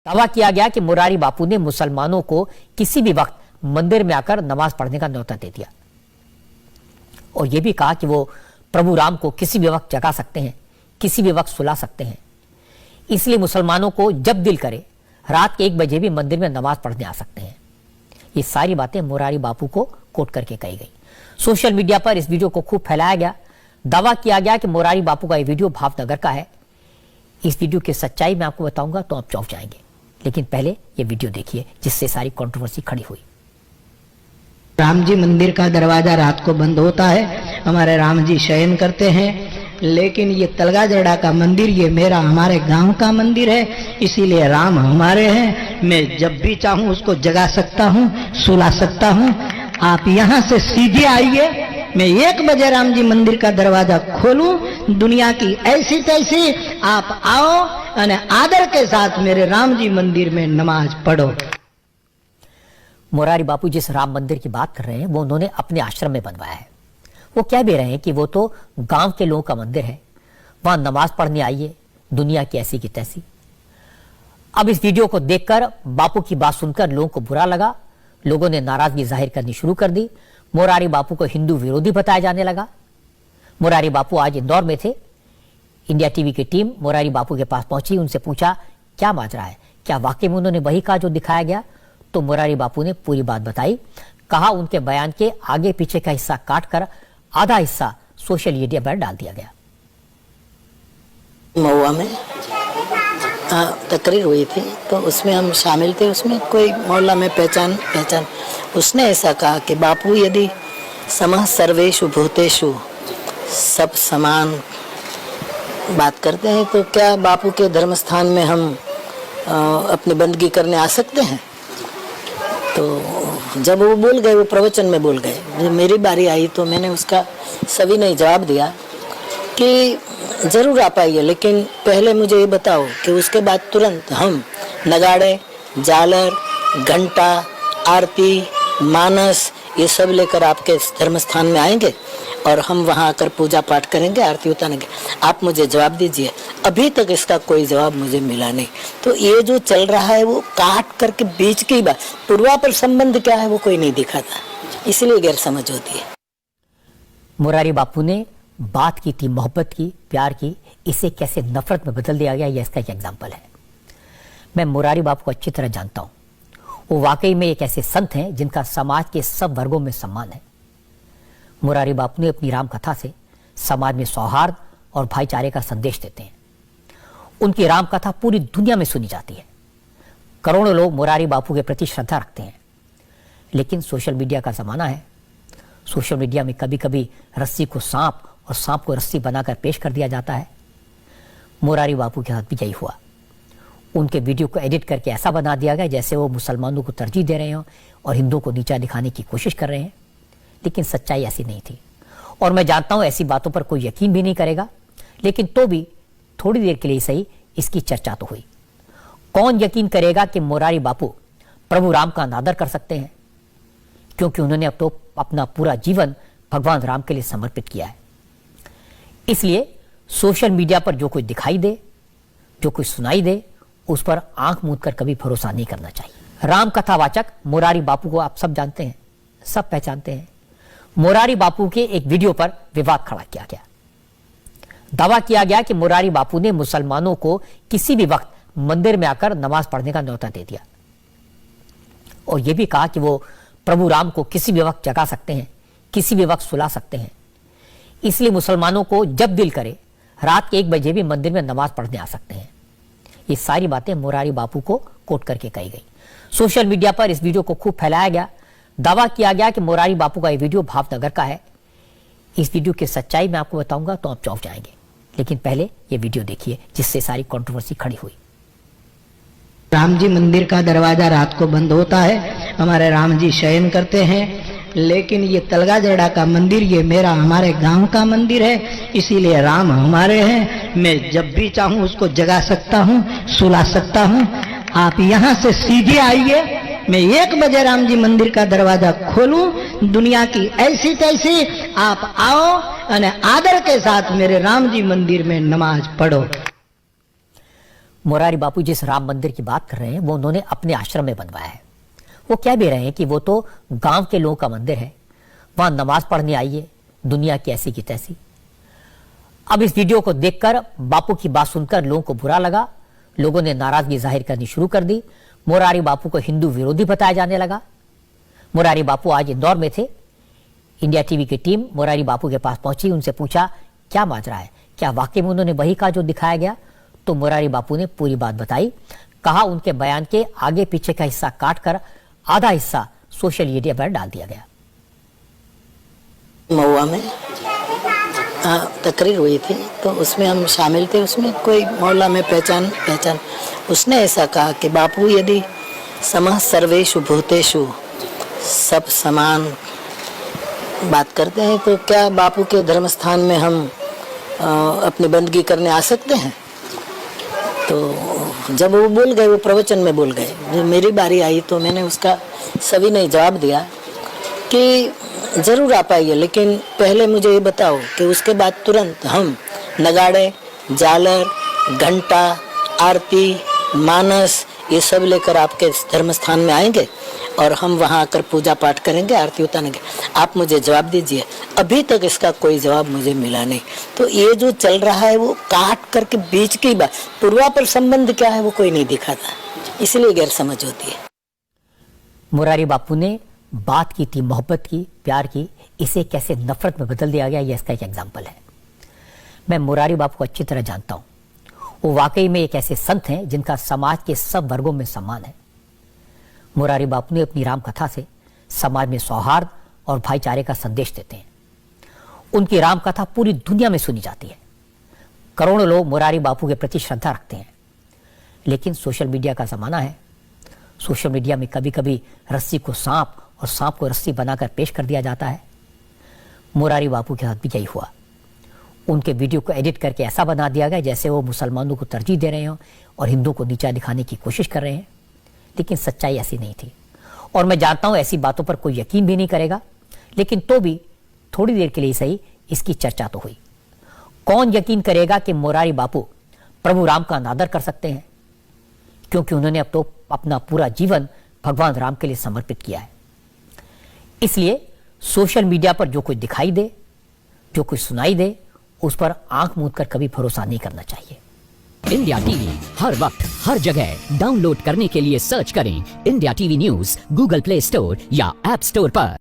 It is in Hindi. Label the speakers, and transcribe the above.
Speaker 1: दावा किया गया कि मुरारी बापू ने मुसलमानों को किसी भी वक्त मंदिर में आकर नमाज पढ़ने का न्योता दे दिया और यह भी कहा कि वो प्रभु राम को किसी भी वक्त जगा सकते हैं, किसी भी वक्त सुला सकते हैं। इसलिए मुसलमानों को जब दिल करे रात के 1 बजे भी मंदिर में नमाज पढ़ने आ सकते हैं। ये सारी बातें मुरारी बापू को कोट करके कही गई। सोशल मीडिया पर इस वीडियो को खूब फैलाया गया। दावा किया गया कि मुरारी बापू का ये वीडियो भावनगर का है। इस वीडियो की सच्चाई मैं आपको बताऊंगा तो आप चौंक जाएंगे, लेकिन पहले ये वीडियो देखिए जिससे सारी कंट्रोवर्सी खड़ी हुई।
Speaker 2: राम जी मंदिर का दरवाजा रात को बंद होता है, हमारे राम जी शयन करते हैं, लेकिन ये तलगाजड़ा का मंदिर ये मेरा हमारे गांव का मंदिर है, इसीलिए राम हमारे हैं। मैं जब भी चाहूं उसको जगा सकता हूं, सुला सकता हूं। आप यहां से सीधे आइए, मैं 1 बजे राम जी मंदिर का दरवाजा खोलूं, दुनिया की ऐसी तैसी आप आओ और आदर के साथ मेरे राम जी मंदिर में नमाज पढ़ो।
Speaker 1: मुरारी बापू जिस राम मंदिर की बात कर रहे हैं वो उन्होंने अपने आश्रम में बनवाया है। वो कह भी रहे हैं कि वो तो गांव के लोगों का मंदिर है, वहां नमाज पढ़ने आइए, दुनिया की ऐसी की तैसी। अब इस वीडियो को देखकर बापू की बात सुनकर लोगों को बुरा लगा, लोगों ने नाराजगी जाहिर करनी शुरू कर दी। मुरारी बापू को हिंदू विरोधी बताया जाने लगा। मुरारी बापू आज इंदौर में थे। इंडिया टीवी की टीम मुरारी बापू के पास पहुंची, उनसे पूछा क्या माजरा है, क्या वाकई में उन्होंने वही कहा जो दिखाया गया। तो मुरारी बापू ने पूरी बात बताई। कहा उनके बयान के आगे पीछे का हिस्सा काटकर आधा हिस्सा सोशल मीडिया पर डाल दिया गया।
Speaker 3: महुआ में तकरीर हुई थी तो उसमें हम शामिल थे। उसमें कोई मोहल्ला में पहचान उसने ऐसा कहा कि बापू यदि समः सर्वेषु भूतेषु सब समान बात करते हैं तो क्या बापू के धर्म स्थान में हम अपनी बंदगी करने आ सकते हैं। तो जब वो बोल गए, वो प्रवचन में बोल गए, जब मेरी बारी आई तो मैंने उसका सविनय जवाब दिया कि जरूर आप आइए, लेकिन पहले मुझे ये बताओ कि उसके बाद तुरंत हम नगाड़े, झालर, घंटा, आरती, मानस ये सब लेकर आपके धर्म स्थान में आएंगे और हम वहां आकर पूजा पाठ करेंगे, आरती उतारेंगे। आप मुझे जवाब दीजिए। अभी तक इसका कोई जवाब मुझे मिला नहीं। तो ये जो चल रहा है वो काट करके बीच की बात, पूर्वापर संबंध क्या है वो कोई नहीं दिखाता, इसलिए गैर समझ होती है।
Speaker 1: मुरारी बापू ने बात की थी मोहब्बत की, प्यार की, इसे कैसे नफरत में बदल दिया गया, यह इसका एक एग्जाम्पल है। मैं मुरारी बापू को अच्छी तरह जानता हूं। वो वाकई में एक ऐसे संत हैं जिनका समाज के सब वर्गों में सम्मान है। मुरारी बापू ने अपनी राम कथा से समाज में सौहार्द और भाईचारे का संदेश देते हैं। उनकी राम कथा पूरी दुनिया में सुनी जाती है। करोड़ों लोग मुरारी बापू के प्रति श्रद्धा रखते हैं। लेकिन सोशल मीडिया का जमाना है। सोशल मीडिया में कभी कभी रस्सी को सांप और सांप को रस्सी बनाकर पेश कर दिया जाता है। मुरारी बापू के साथ भी यही हुआ। उनके वीडियो को एडिट करके ऐसा बना दिया गया जैसे वो मुसलमानों को तरजीह दे रहे हों और हिंदुओं को नीचा दिखाने की कोशिश कर रहे हैं। लेकिन सच्चाई ऐसी नहीं थी और मैं जानता हूं ऐसी बातों पर कोई यकीन भी नहीं करेगा, लेकिन तो भी थोड़ी देर के लिए सही इसकी चर्चा तो हुई। कौन यकीन करेगा कि मुरारी बापू प्रभु राम का अनादर कर सकते हैं, क्योंकि उन्होंने अब तो अपना पूरा जीवन भगवान राम के लिए समर्पित किया है। इसलिए सोशल मीडिया पर जो कोई दिखाई दे, जो कोई सुनाई दे, उस पर आंख मूंद कर कभी भरोसा नहीं करना चाहिए। राम कथावाचक मुरारी बापू को आप सब जानते हैं, सब पहचानते हैं। मुरारी बापू के एक वीडियो पर विवाद खड़ा किया गया। दावा किया गया कि मुरारी बापू ने मुसलमानों को किसी भी वक्त मंदिर में आकर नमाज पढ़ने का न्योता दे दिया और यह भी कहा कि वो प्रभु राम को किसी भी वक्त जगा सकते हैं, किसी भी वक्त सुला सकते हैं। इसलिए मुसलमानों को जब दिल करे रात के 1 बजे भी मंदिर में नमाज पढ़ने आ सकते हैं। ये सारी बातें मुरारी बापू को कोट करके कही गई। सोशल मीडिया पर इस वीडियो को खूब फैलाया गया। दावा किया गया कि मुरारी बापू का ये वीडियो भावनगर का है। इस वीडियो की सच्चाई मैं आपको बताऊंगा तो आप चौंक जाएंगे, लेकिन पहले ये वीडियो देखिए जिससे सारी कंट्रोवर्सी खड़ी हुई।
Speaker 2: राम जी मंदिर का दरवाजा रात को बंद होता है, हमारे राम जी शयन करते हैं, लेकिन ये तलगाजड़ा का मंदिर ये मेरा हमारे गांव का मंदिर है, इसीलिए राम हमारे हैं। मैं जब भी चाहूं उसको जगा सकता हूं, सुला सकता हूं। आप यहां से सीधे आइए, मैं 1 बजे राम जी मंदिर का दरवाजा खोलूं, दुनिया की ऐसी तैसी आप आओ और आदर के साथ मेरे राम जी मंदिर में नमाज पढ़ो।
Speaker 1: मुरारी बापू जिस राम मंदिर की बात कर रहे हैं वो उन्होंने अपने आश्रम में बनवाया है। वो कह भी रहे हैं कि वो तो गांव के लोगों का मंदिर है, वहां नमाज पढ़ने आइए, दुनिया की ऐसी की तैसी। अब इस वीडियो को देखकर बापू की बात सुनकर लोगों को बुरा लगा, लोगों ने नाराजगी जाहिर करनी शुरू कर दी। मुरारी बापू को हिंदू विरोधी बताया जाने लगा। मुरारी बापू आज इंदौर में थे। इंडिया टीवी की टीम मुरारी बापू के पास पहुंची, उनसे पूछा क्या माजरा है, क्या वाकई में उन्होंने वही कहा जो दिखाया गया। तो मुरारी बापू ने पूरी बात बताई। कहा उनके बयान के आगे पीछे का हिस्सा काटकर आधा हिस्सा सोशल मीडिया पर डाल दिया गया।
Speaker 3: महुआ में तकरीर हुई थी तो उसमें हम शामिल थे। उसमें कोई मोहल्ला में पहचान उसने ऐसा कहा कि बापू यदि समः सर्वेषु भूतेषु सब समान बात करते हैं तो क्या बापू के धर्म स्थान में हम अपनी बंदगी करने आ सकते हैं। तो जब वो बोल गए, वो प्रवचन में बोल गए, जब मेरी बारी आई तो मैंने उसका सविनय जवाब दिया कि जरूर आ पाइए, लेकिन पहले मुझे ये बताओ कि उसके बाद तुरंत हम नगाड़े, झालर, घंटा, आरती, मानस ये सब लेकर आपके धर्म स्थान में आएंगे और हम वहां आकर पूजा पाठ करेंगे, आरती उतारेंगे। आप मुझे जवाब दीजिए। अभी तक इसका कोई जवाब मुझे मिला नहीं। तो ये जो चल रहा है वो काट करके बीच की बात, पूर्वापर संबंध क्या है वो कोई नहीं दिखाता, इसलिए गैर समझ होती है।
Speaker 1: मुरारी बापू ने बात की थी मोहब्बत की, प्यार की, इसे कैसे नफरत में बदल दिया गया, यह इसका एक एग्जाम्पल है। मैं मुरारी बापू को अच्छी तरह जानता हूं। वो वाकई में एक ऐसे संत हैं जिनका समाज के सब वर्गों में सम्मान है। मुरारी बापू ने अपनी राम कथा से समाज में सौहार्द और भाईचारे का संदेश देते हैं। उनकी राम कथा पूरी दुनिया में सुनी जाती है। करोड़ों लोग मुरारी बापू के प्रति श्रद्धा रखते हैं। लेकिन सोशल मीडिया का जमाना है। सोशल मीडिया में कभी कभी रस्सी को सांप और सांप को रस्सी बनाकर पेश कर दिया जाता है। मुरारी बापू के साथ भी यही हुआ। उनके वीडियो को एडिट करके ऐसा बना दिया गया जैसे वो मुसलमानों को तरजीह दे रहे हों और हिंदुओं को नीचा दिखाने की कोशिश कर रहे हैं। लेकिन सच्चाई ऐसी नहीं थी और मैं जानता हूं ऐसी बातों पर कोई यकीन भी नहीं करेगा, लेकिन तो भी थोड़ी देर के लिए सही इसकी चर्चा तो हुई। कौन यकीन करेगा कि मुरारी बापू प्रभु राम का अनादर कर सकते हैं, क्योंकि उन्होंने अब तो अपना पूरा जीवन भगवान राम के लिए समर्पित किया है। इसलिए सोशल मीडिया पर जो कुछ दिखाई दे, जो कुछ सुनाई दे, उस पर आंख मूंद कर कभी भरोसा नहीं करना चाहिए।
Speaker 4: इंडिया टीवी हर वक्त हर जगह डाउनलोड करने के लिए सर्च करें India TV news Google play store या ऐप स्टोर पर।